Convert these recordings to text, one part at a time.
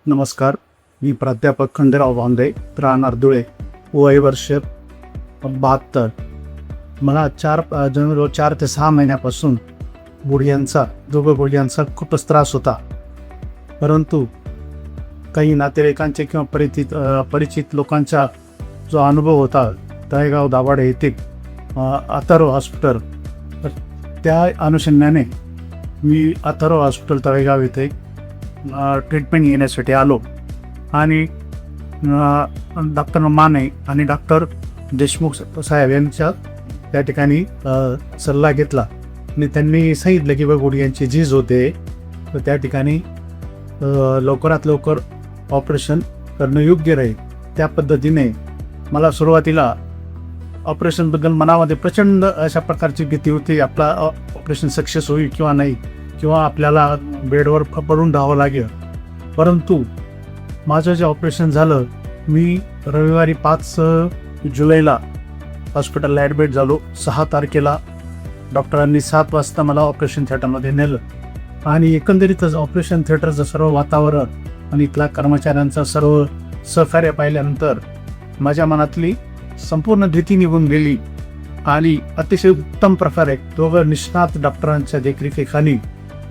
नमस्कार. मी प्राध्यापक खंडेराव वांदे, राहणार धुळे, वय वर्ष 72. मला 4 ते 6 महिन्यापासून दोघं गुडघ्यांचा खूपच त्रास होता. परंतु काही नातेवाईकांचे किंवा परिचित लोकांचा जो अनुभव होता तळेगाव दाभाडे येथे अथर्व हॉस्पिटल, तर त्या अनुषंगाने मी अथर्व हॉस्पिटल तळेगाव येथे ट्रीटमेंट घेण्यासाठी आलो आणि डॉक्टर माने आणि डॉक्टर देशमुख साहेब यांच्या त्या ठिकाणी सल्ला घेतला आणि त्यांनी सांगितलं की गुडघ्यांची झीज होते, तर त्या ठिकाणी लवकरात लवकर ऑपरेशन करणं योग्य राहील. त्या पद्धतीने मला सुरुवातीला ऑपरेशनबद्दल मनामध्ये प्रचंड अशा प्रकारची भीती होती. आपला ऑपरेशन सक्सेस होईल किंवा नाही, किंवा आपल्याला बेडवर पडून राहावं लागेल. परंतु माझं जे ऑपरेशन झालं, मी रविवारी 5 जुलैला हॉस्पिटलला ॲडमिट झालो. 6 तारखेला डॉक्टरांनी 7 वाजता मला ऑपरेशन थिएटरमध्ये नेलं आणि एकंदरीतच ऑपरेशन थिएटरचं सर्व वातावरण आणि इथल्या कर्मचाऱ्यांचं सर्व सहकार्य पाहिल्यानंतर माझ्या मनातली संपूर्ण भीती निघून गेली आणि अतिशय उत्तम प्रकारे दोघं निष्णात डॉक्टरांच्या देखरेखीखाली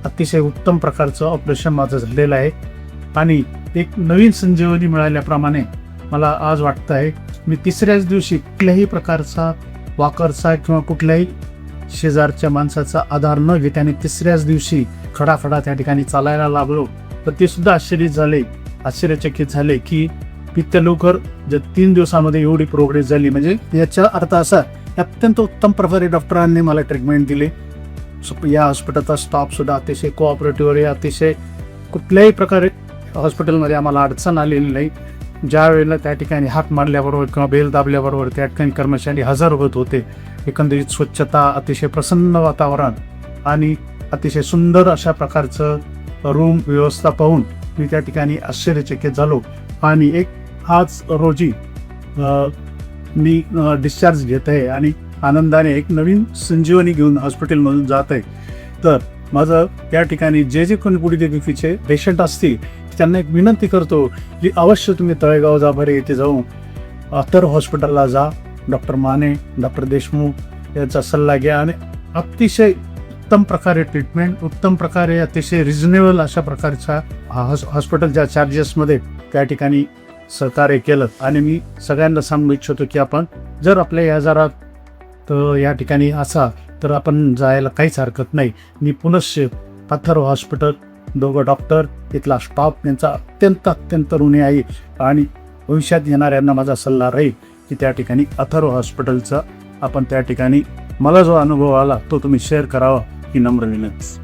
अतिशय उत्तम प्रकारचं ऑपरेशन माझं झालेलं आहे. आणि एक नवीन संजीवनी मिळाल्याप्रमाणे मला आज वाटतं आहे, मी 3ऱ्याच दिवशी कुठल्याही प्रकारचा वाकरचा किंवा कुठल्याही शेजारच्या माणसाचा आधार न घेता आणि 3ऱ्याच दिवशी खडाखडा त्या ठिकाणी चालायला लागलो. तर ते सुद्धा आश्चर्यचकित झाले की इतक्या लवकर जर 3 दिवसामध्ये एवढी प्रोग्रेस झाली. म्हणजे याचा अर्थ असा, अत्यंत उत्तम प्रकारे डॉक्टरांनी मला ट्रीटमेंट दिली. या हॉस्पिटलचा स्टाफ सुद्धा अतिशय कोऑपरेटिव्ह आहे. अतिशय कुठल्याही प्रकारे हॉस्पिटलमध्ये आम्हाला अडचण आलेली नाही. ज्या वेळेला त्या ठिकाणी हात मारल्याबरोबर किंवा बेल दाबल्याबरोबर त्या ठिकाणी कर्मचारी हजर होत होते. एकंदरीत स्वच्छता, अतिशय प्रसन्न वातावरण आणि अतिशय सुंदर अशा प्रकारचं रूम व्यवस्था पाहून मी त्या ठिकाणी आश्चर्यचकित झालो. आणि आज रोजी मी डिस्चार्ज घेत आहे आणि आनंदाने एक नवीन संजीवनी घेऊन हॉस्पिटलमधून जात आहे. तर माझं त्या ठिकाणी जे कोणी गुडघेदुखीचे पेशंट असतील त्यांना एक विनंती करतो की अवश्य तुम्ही तळेगाव दाभाडे येथे जाऊन अथर्व हॉस्पिटलला जा. डॉक्टर माने, डॉक्टर देशमुख यांचा सल्ला घ्या आणि अतिशय उत्तम प्रकारे ट्रीटमेंट, उत्तम प्रकारे अतिशय रिजनेबल अशा प्रकारच्या हॉस्पिटलच्या चार्जेसमध्ये त्या ठिकाणी सहकार्य केलं. आणि मी सगळ्यांना सांगू इच्छितो की आपण जर आपल्या या आजारात तर या ठिकाणी असा तर आपण जायला काहीच हरकत नाही. मी पुनश्च अथर्व हॉस्पिटल, दोघं डॉक्टर, तिथला स्टाफ यांचा अत्यंत ऋणी आहे आणि भविष्यात येणाऱ्यांना माझा सल्ला राहील की त्या ठिकाणी अथर्व हॉस्पिटलचा आपण त्या ठिकाणी मला जो अनुभव आला तो तुम्ही शेअर करावा ही नम्र विनंती.